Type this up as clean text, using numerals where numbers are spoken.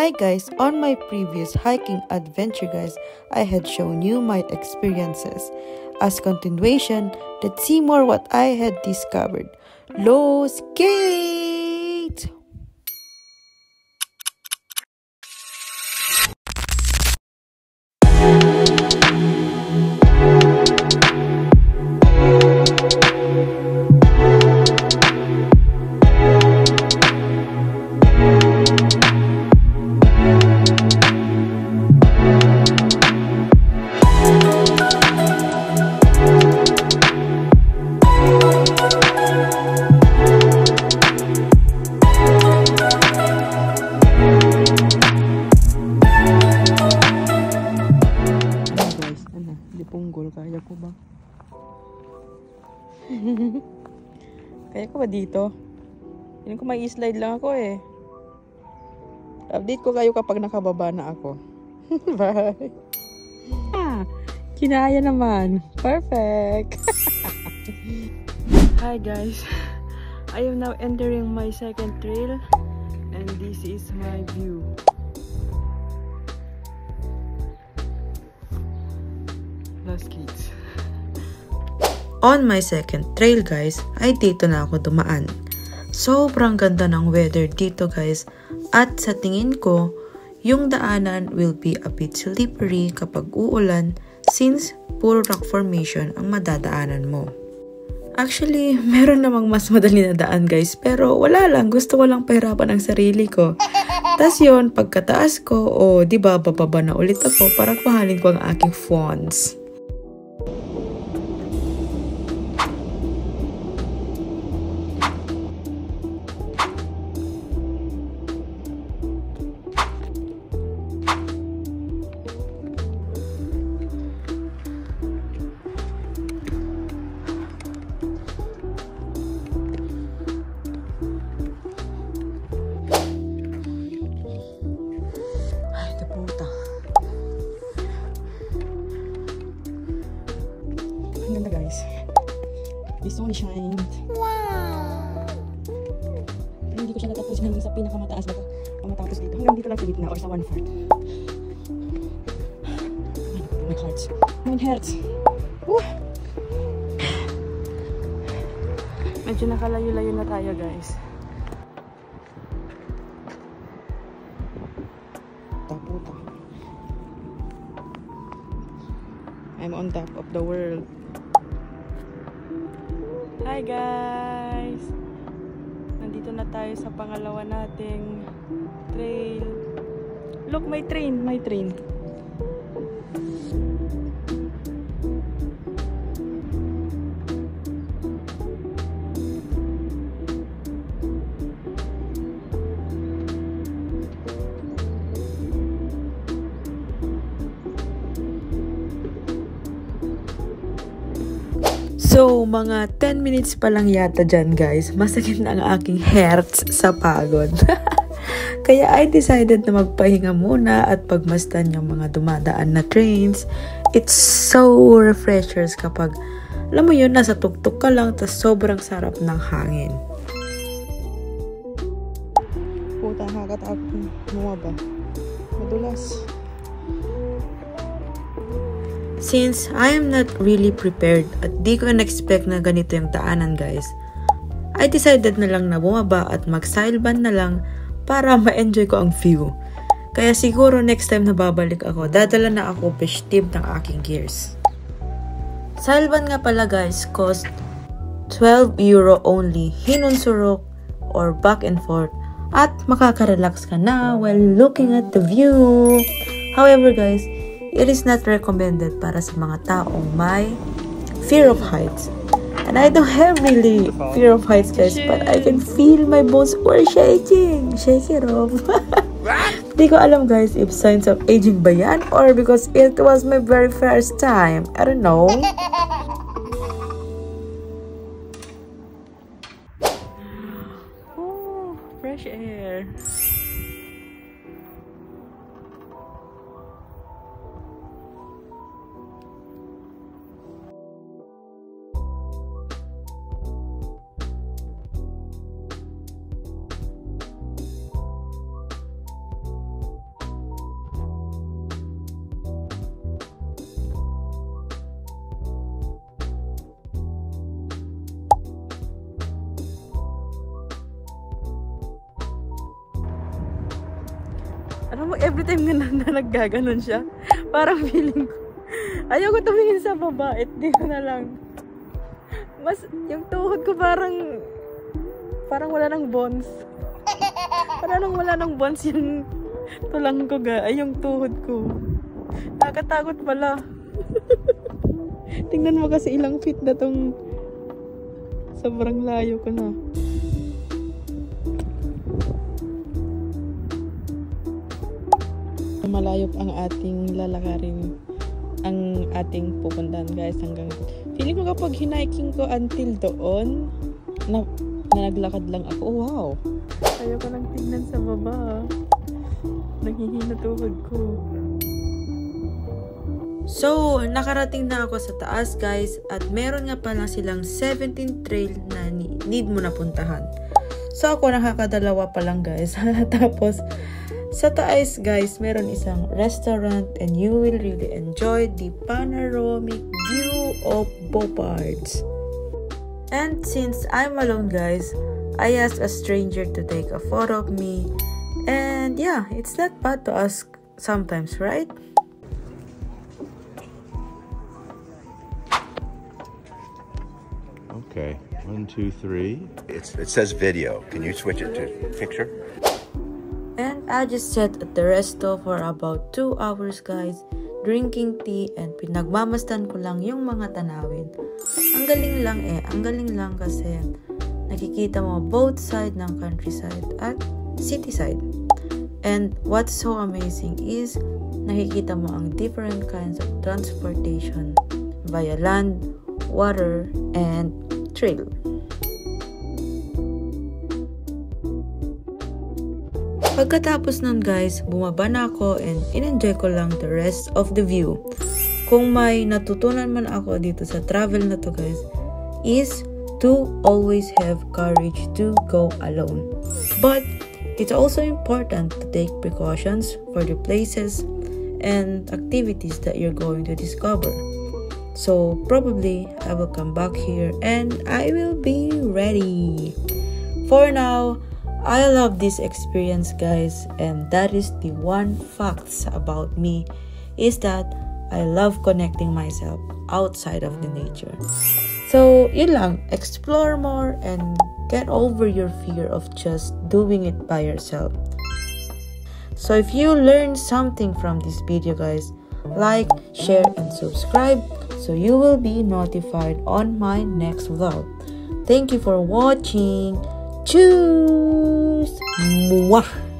Hi guys, on my previous hiking adventure guys, I had shown you my experiences. As continuation, let's see more what I had discovered. Los Gate! Kaya ko ba? Kaya ko ba dito? Hindi ko may slide lang ako eh. Update ko kayo kapag nakababa na ako. Bye! Kinaya naman. Perfect! Hi guys! I am now entering my second trail and this is my view. Los Gates. On my second trail guys, ay dito na ako dumaan. Sobrang ganda ng weather dito guys. At sa tingin ko, yung daanan will be a bit slippery kapag uulan since puro rock formation ang madadaanan mo. Actually, meron namang mas madali na daan guys. Pero wala lang, gusto ko lang pahirapan ang sarili ko. Tas yun, pagkataas ko, diba bababa na ulit ako para kuhanin ko ang aking fonts. Ganda guys. The sun shined. Wow! Hindi ko siya natapusin hanggang sa pinakamataas. Baka matapos dito. Hanggang dito lang sa gitna or sa 1/4. My heart. My heart. Medyo nakalayo-layo na tayo guys. Taputa. I'm on top of the world. Hi guys! Nandito na tayo sa pangalawa nating trail. Look, may train! May train! So, mga 10 minutes pa lang yata dyan guys, masakit na ang aking heart sa pagod. Kaya I decided na magpahinga muna at pagmasdan yung mga dumadaan na trains. It's so refreshers kapag, alam mo yun, nasa tuktok ka lang, tas sobrang sarap ng hangin. Puta, nakakatakot mo ba? Madulas. Since I am not really prepared at di ko na-expect na ganito yung daanan guys, I decided na lang na bumaba at mag-sileband na lang para ma-enjoy ko ang view. Kaya siguro next time na babalik ako, dadala na ako fish tip ng aking gears. Sileband nga pala guys, cost 12 euro only, hinunsurok or back and forth, at makaka-relax ka na while looking at the view. However guys, it is not recommended para sa mga taong may fear of heights. And I don't have really fear of heights guys, but I can feel my bones were shaking. Shake it off. Di ko alam guys if signs of aging ba yan or because it was my very first time. I don't know. Oh, fresh air. Alam mo, every time na naggaganon siya, parang feeling ko, ayaw ko tumingin sa baba, di ko na lang. Mas, yung tuhod ko parang wala ng bones. Wala ng bones yung tulang ko ay yung tuhod ko. Nakakatakot pala. Tingnan mo kasi ilang feet na tong sobrang layo ko na. Malayo ang ating lalakarin, ang ating pupuntahan guys hanggang feeling ko kapag hiniking ko until doon na naglakad lang ako. Oh, wow, ayaw ko lang tingnan sa baba, naghihina tuhod ko. So, nakarating na ako sa taas guys at meron nga pala silang 17 trail na need mo na puntahan. So, ako nakakadalawa pa lang guys. Tapos, sa taas guys, meron isang restaurant and you will really enjoy the panoramic view of Beaupards. And since I'm alone guys, I asked a stranger to take a photo of me. And yeah, it's not bad to ask sometimes, right? Okay, 1, 2, 3. It says video. Can you switch it to picture? And I just sat at the resto for about 2 hours guys, drinking tea and pinagmamasdan ko lang yung mga tanawin. Ang galing lang kasi nakikita mo both side ng countryside at city side. And what's so amazing is nakikita mo ang different kinds of transportation via land, water, and trail. Pagkatapos nun guys, bumaba na ako and in-enjoy ko lang the rest of the view. Kung may natutunan man ako dito sa travel na to guys, is to always have courage to go alone. But it's also important to take precautions for the places and activities that you're going to discover. So probably I will come back here and I will be ready. For now, I love this experience guys, and that is the one facts about me is that I love connecting myself outside of the nature. So yun lang, explore more and get over your fear of just doing it by yourself. So if you learned something from this video guys, like, share and subscribe so you will be notified on my next vlog. Thank you for watching. Tschüss! Mwah!